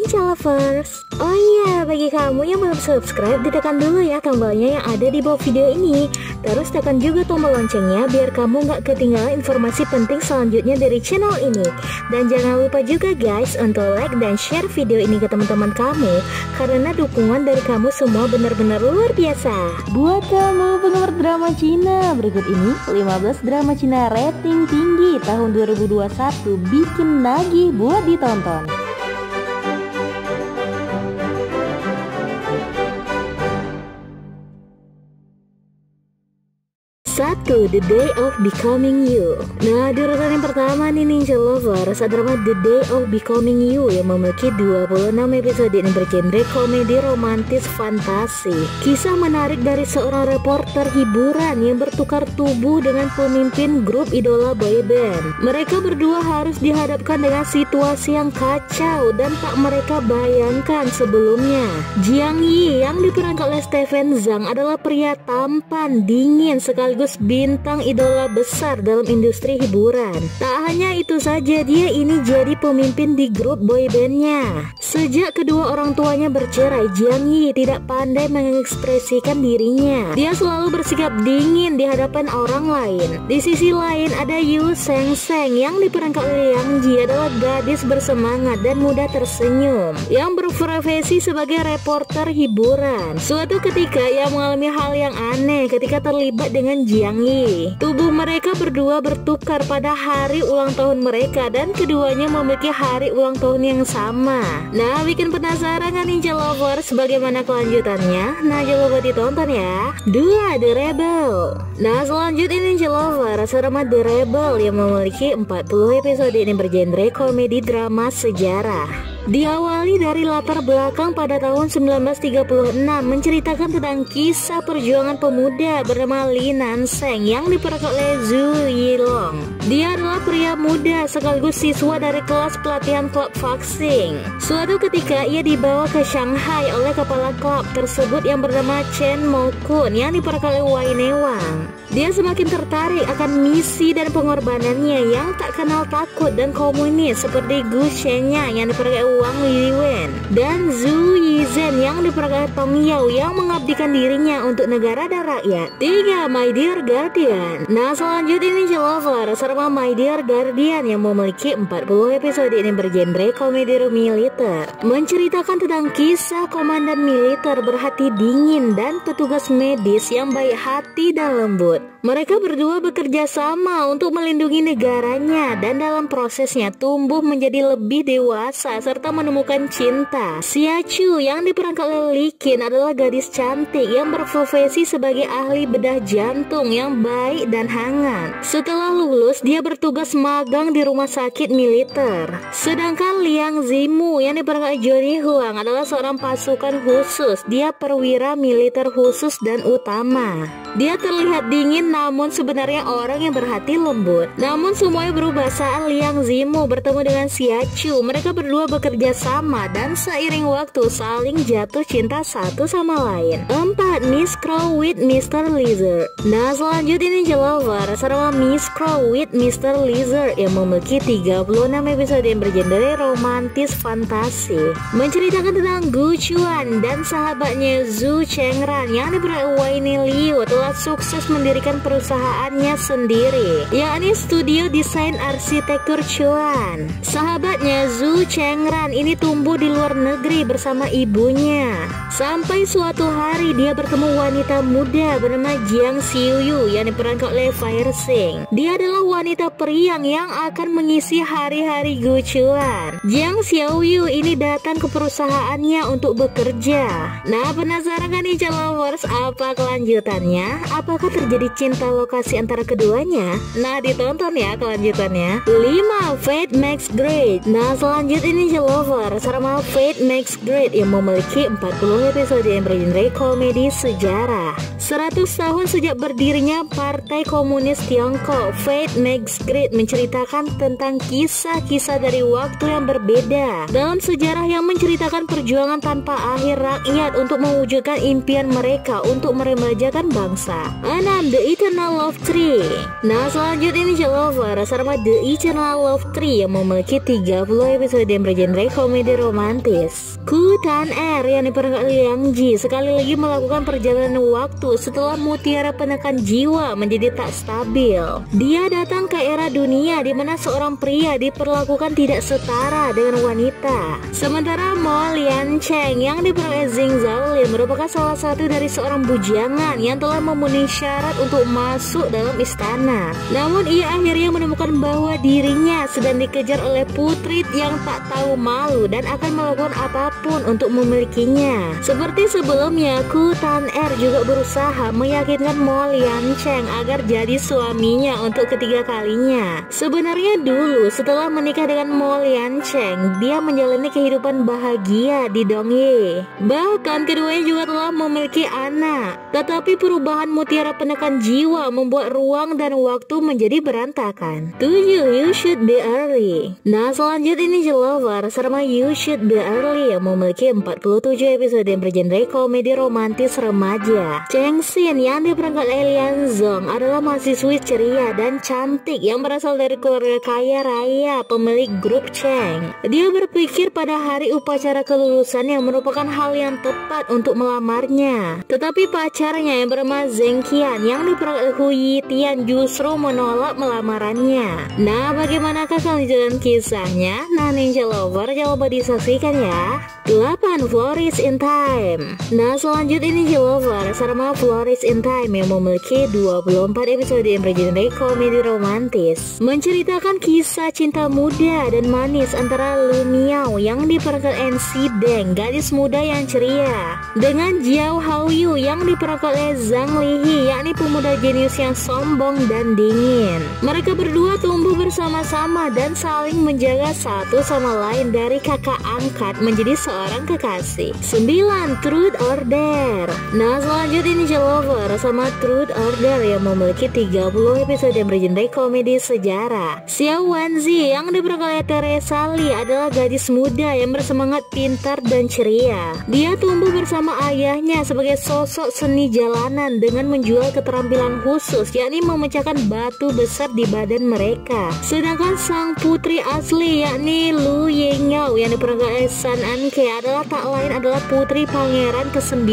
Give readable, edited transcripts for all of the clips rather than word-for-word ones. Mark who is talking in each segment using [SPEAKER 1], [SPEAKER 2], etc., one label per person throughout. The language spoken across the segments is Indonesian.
[SPEAKER 1] Ninja Lovers. Oh iya, bagi kamu yang belum subscribe, ditekan dulu ya tombolnya yang ada di bawah video ini. Terus tekan juga tombol loncengnya biar kamu gak ketinggalan informasi penting selanjutnya dari channel ini. Dan jangan lupa juga guys untuk like dan share video ini ke teman-teman kamu, karena dukungan dari kamu semua benar-benar luar biasa.
[SPEAKER 2] Buat kamu penggemar drama Cina, berikut ini 15 drama Cina rating tinggi tahun 2021 bikin nagih buat ditonton.
[SPEAKER 1] 1. The Day of Becoming You. Nah, di urutan yang pertama nih Ninja Lovers, ada drama The Day of Becoming You yang memiliki 26 episode ini bergenre komedi romantis fantasi. Kisah menarik dari seorang reporter hiburan yang bertukar tubuh dengan pemimpin grup idola boyband. Mereka berdua harus dihadapkan dengan situasi yang kacau dan tak mereka bayangkan sebelumnya. Jiang Yi yang diperankan oleh Stephen Zhang adalah pria tampan, dingin, sekaligus bintang idola besar dalam industri hiburan. Tak hanya itu saja, dia ini jadi pemimpin di grup boybandnya. Sejak kedua orang tuanya bercerai, Jiang Yi tidak pandai mengekspresikan dirinya. Dia selalu bersikap dingin di hadapan orang lain. Di sisi lain ada Yu Seng Seng yang diperankan oleh Yang Ji, adalah gadis bersemangat dan mudah tersenyum yang berprofesi sebagai reporter hiburan. Suatu ketika ia mengalami hal yang aneh ketika terlibat dengan Jiang Yi. Tubuh mereka berdua bertukar pada hari ulang tahun mereka dan keduanya memiliki hari ulang tahun yang sama. Nah, bikin penasaran kan Ninja Lovers bagaimana kelanjutannya? Nah, jangan lupa ditonton ya. 2. The Rebel. Nah, selanjutnya Ninja Lovers, drama The Rebel yang memiliki 40 episode ini bergenre komedi drama sejarah. Diawali dari latar belakang pada tahun 1936, menceritakan tentang kisah perjuangan pemuda bernama Li Nanseng yang diperankan oleh Zhu Yilong. Dia adalah pria muda sekaligus siswa dari kelas pelatihan klub boxing. Suatu ketika ia dibawa ke Shanghai oleh kepala klub tersebut yang bernama Chen Mokun yang diperankan oleh Wai Newang. Dia semakin tertarik akan misi dan pengorbanannya yang tak kenal takut dan komunis seperti Gu Shenya yang diperankan oleh Wang Liwen dan Zhu Yizhen yang diperankan oleh Tong Yao yang mengabdikan dirinya untuk negara dan rakyat. 3. My Dear Guardian. Nah, selanjutnya Ninja Lovers, drama My Dear Guardian yang memiliki 40 episode ini bergenre komedi militer, menceritakan tentang kisah komandan militer berhati dingin dan petugas medis yang baik hati dan lembut. Mereka berdua bekerja sama untuk melindungi negaranya dan dalam prosesnya tumbuh menjadi lebih dewasa serta menemukan cinta. Xia Chu yang diperankan oleh Li Qin adalah gadis cantik yang berprofesi sebagai ahli bedah jantung yang baik dan hangat. Setelah lulus, dia bertugas magang di rumah sakit militer. Sedangkan Liang Zimu yang diperankan oleh Johnny Huang adalah seorang pasukan khusus. Dia perwira militer khusus dan utama. Dia terlihat dingin namun sebenarnya orang yang berhati lembut. Namun semuanya berubah saat Liang Zimu bertemu dengan Xia Chu. Mereka berdua bekerja sama dan seiring waktu saling jatuh cinta satu sama lain. 4. Miss Crow with Mr. Lizard. Nah, selanjutnya Ninja Lovers, drama Miss Crow with Mr. Lizard yang memiliki 36 episode yang bergenre romantis fantasi, menceritakan tentang Gu Chuan dan sahabatnya Zhu Chengran yang diperankan Wai Liu telah sukses mendirikan perusahaannya sendiri, yakni studio desain arsitektur Chuan. Sahabatnya Zhu Chengran ini tumbuh di luar negeri bersama ibunya. Sampai suatu hari dia bertemu wanita muda bernama Jiang Xiuyu yang diperankan oleh Fire Sing. Dia adalah wanita periang yang akan mengisi hari-hari Gu Chuan. Jiang Xiuyu ini datang ke perusahaannya untuk bekerja. Nah, penasaran kan Ninja Lovers apa kelanjutannya? Apakah terjadi cinta lokasi antara keduanya? Nah, ditonton ya kelanjutannya. 5. Fate Makes Great. Nah, selanjutnya Ninja Lovers, drama Fate Makes Great yang memiliki 40 episode yang bergenre komedi sejarah. 100 tahun sejak berdirinya Partai Komunis Tiongkok, Fight Makes Great menceritakan tentang kisah-kisah dari waktu yang berbeda dalam sejarah yang menceritakan perjuangan tanpa akhir rakyat untuk mewujudkan impian mereka untuk meremajakan bangsa. 6. The Eternal Love Tree. Nah, selanjutnya ini Lovers sama The Eternal Love Tree yang memiliki 30 episode yang bergenre komedi romantis. Ku Tan Er yang diperankan Liang Ji sekali lagi melakukan perjalanan waktu setelah mutiara penekan jiwa menjadi tak stabil. Dia datang ke era dunia di mana seorang pria diperlakukan tidak setara dengan wanita. Sementara Mo Lian Cheng yang diperankan Zheng Zhaolin merupakan salah satu dari seorang bujangan yang telah memenuhi syarat untuk masuk dalam istana. Namun ia akhirnya menemukan bahwa dirinya sedang dikejar oleh putri yang tak tahu malu dan akan melakukan apapun untuk memilikinya. Seperti sebelumnya, Ku Tan Er juga berusaha meyakinkan Mo Lian Cheng agar jadi suaminya untuk ketiga kalinya. Sebenarnya dulu setelah menikah dengan Mo Lian Cheng, dia menjalani kehidupan bahagia di Dongye. Bahkan keduanya juga telah memiliki anak. Tetapi perubahan mutiara penekan jiwa membuat ruang dan waktu menjadi berantakan. 7. You Should Be Early. Nah, selanjutnya ini Lovers sama You Should Be Early yang memiliki 47 episode yang bergenre komedi romantis remaja. Cheng Xin yang diperankan oleh Lian Zong adalah mahasiswi ceria dan cantik yang berasal dari keluarga kaya raya pemilik grup Cheng. Dia berpikir pada hari upacara kelulusan yang merupakan hal yang tepat untuk melamarnya. Tetapi pacarnya yang bernama Zheng Qian yang diperankan oleh Hu Yitian justru menolak melamarannya. Nah, bagaimanakah kelanjutan kisahnya? Nah, Ninja Lover jangan lupa disaksikan ya. 8. Flores in Time. Nah, selanjutnya ini Ninja Lover sama Flores in Time yang memiliki 24 episode yang bergenre komedi romantis, menceritakan kisah cinta muda dan manis antara Lu Miao yang diperankan NC Deng, gadis muda yang ceria, dengan Jiao Haoyu yang diperankan oleh Zhang Lihi, yakni pemuda jenius yang sombong dan dingin. Mereka berdua tumbuh bersama-sama dan saling menjaga satu sama lain dari kakak angkat menjadi seorang kekasih. 9. Truth or Dare. Nah, selanjutnya ini Lover sama Truth or Dare yang memiliki 30 episode yang bergenre komedi sejarah. Xiao Wanzi yang diperankan oleh Teresa Lee adalah gadis muda yang bersemangat, pintar dan ceria. Dia tumbuh bersama ayahnya sebagai sosok seni jalanan dengan menjual keterampilan khusus, yakni memecahkan batu besar di badan mereka. Sedangkan sang putri asli yakni Lu Yingyao yang diperankan oleh San Anke adalah tak lain adalah putri pangeran ke-9.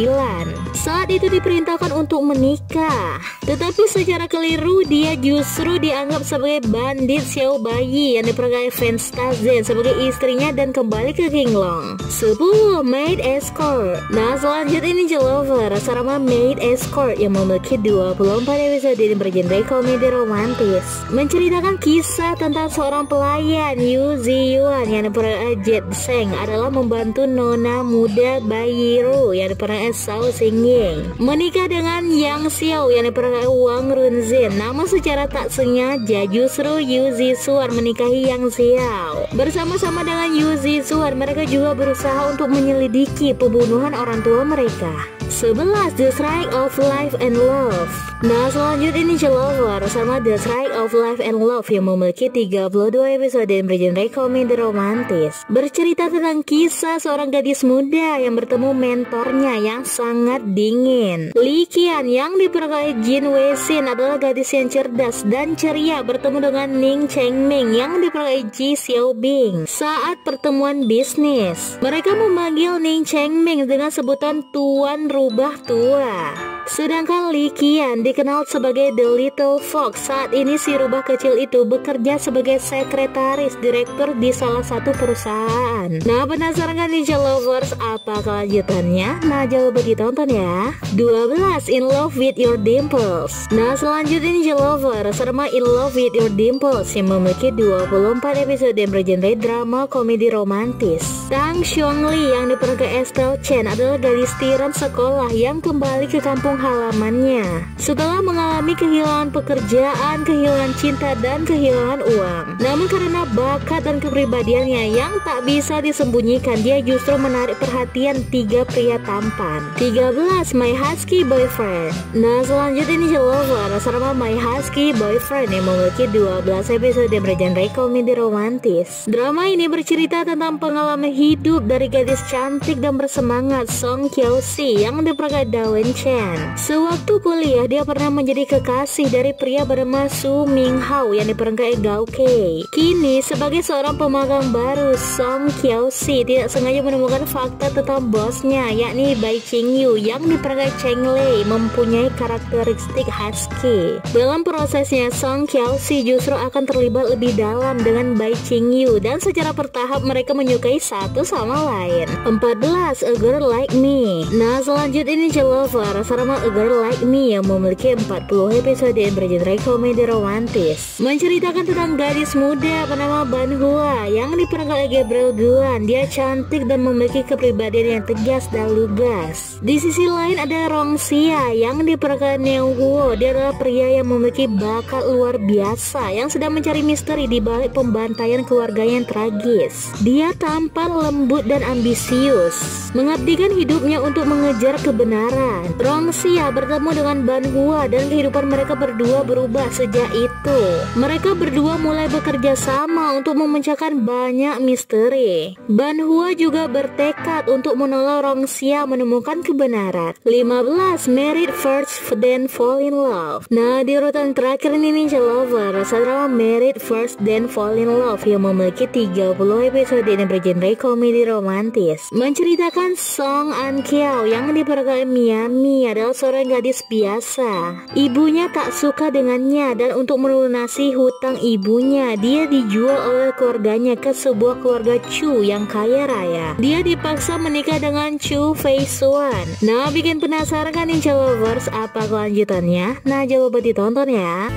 [SPEAKER 1] Saat itu diperintahkan untuk menikah, tetapi secara keliru dia justru dianggap sebagai bandit Xiao Bayi yang diperankan oleh Fen Stazen sebagai istrinya dan kembali ke Qinglong. 10. Maid Escort. Nah, selanjutnya ini Lover sama Maid Escort yang memiliki 24 episode yang bergenre komedi romantis, menceritakan kisah tentang seorang pelayan Yu Ziyuan yang diperankan oleh Jet Seng adalah membantu nona muda Bayiru yang diperankan oleh Shao Xingying menikah dengan Yang Xiao yang diperankan oleh Wang Runzin. Namun secara tak sengaja justru Yu Zisuan menikahi Yang Xiao. Bersama-sama dengan Yu Zisuan, mereka juga berusaha untuk menyelidiki pembunuhan orang tua mereka. 11. The Strike of Life and Love. Nah, selanjutnya ini Lover sama The Strike of Life and Love yang memiliki 32 episode yang bergenre komedi romantis, bercerita tentang kisah seorang gadis muda yang bertemu mentornya yang sangat dingin. Li Qian yang diperankan oleh Jin Weixin adalah gadis yang cerdas dan ceria bertemu dengan Ning Chengming yang diperankan oleh Ji Xiaobing. Saat pertemuan bisnis, mereka memanggil Ning Chengming dengan sebutan Tuan Rubah Tua. Sedangkan Li Qian dikenal sebagai The Little Fox. Saat ini si rubah kecil itu bekerja sebagai sekretaris direktur di salah satu perusahaan. Nah, penasaran kan Ninja Lovers apa kelanjutannya? Nah, jangan lupa ditonton ya. 12. In Love with Your Dimples. Nah, selanjutnya Ninja Lovers sama In Love with Your Dimples yang memiliki 24 episode yang bergenre drama komedi romantis. Tang Xiongli yang diperankan Estelle Chen adalah gadis tiran sekolah yang kembali ke kampung kampung halamannya. Setelah mengalami kehilangan pekerjaan, kehilangan cinta, dan kehilangan uang. Namun karena bakat dan kepribadiannya yang tak bisa disembunyikan, dia justru menarik perhatian 3 pria tampan. 13. My Husky Boyfriend. Nah, selanjutnya ini Lover, sama My Husky Boyfriend yang memiliki 12 episode bergenre komedi romantis. Drama ini bercerita tentang pengalaman hidup dari gadis cantik dan bersemangat Song Kyo-si yang diperankan Dawen Chen. Sewaktu kuliah, dia pernah menjadi kekasih dari pria bernama Su Ming Hao yang diperankan Gao Kei. Kini, sebagai seorang pemagang baru, Song Kyo-si tidak sengaja menemukan fakta tentang bosnya, yakni Bai Qingyu yang diperankan Cheng Lei, mempunyai karakteristik husky. Dalam prosesnya, Song Kyo-si justru akan terlibat lebih dalam dengan Bai Qingyu dan secara bertahap mereka menyukai satu sama lain. 14. A Girl Like Me. Nah, selanjutnya ini Lover, sama A Girl Like Me yang memiliki 40 episode yang bergenre komedi romantis. Menceritakan tentang gadis muda bernama Ban Hua yang diperankan oleh Gabriel Guan. Dia cantik dan memiliki kepribadian yang tegas dan lugas. Di sisi lain ada Rong Xia yang diperankan Neo Huo. Dia adalah pria yang memiliki bakat luar biasa yang sedang mencari misteri di balik pembantaian keluarganya yang tragis. Dia tampan, lembut, dan ambisius, mengabdikan hidupnya untuk mengejar kebenaran. Rong Xia bertemu dengan Ban Hua dan kehidupan mereka berdua berubah sejak itu. Mereka berdua mulai bekerja sama untuk memecahkan banyak misteri. Ban Hua juga bertekad untuk menolong Rong Xia menemukan kebenaran. 15. Married First Then Fall in Love. Nah, di urutan terakhir ini Ninja Lover, drama Married First Then Fall in Love yang memiliki 30 episode yang bergenre komedi romantis. Menceritakan Song An Kiao yang diperankan Miami adalah seorang gadis biasa. Ibunya tak suka dengannya dan untuk melunasi hutang ibunya, dia dijual oleh keluarganya ke sebuah keluarga Chu yang kaya raya. Dia dipaksa menikah dengan Chu Fei Suan. Nah, bikin penasaran kan Ninja Lovers apa kelanjutannya? Nah, jangan lupa ditonton ya.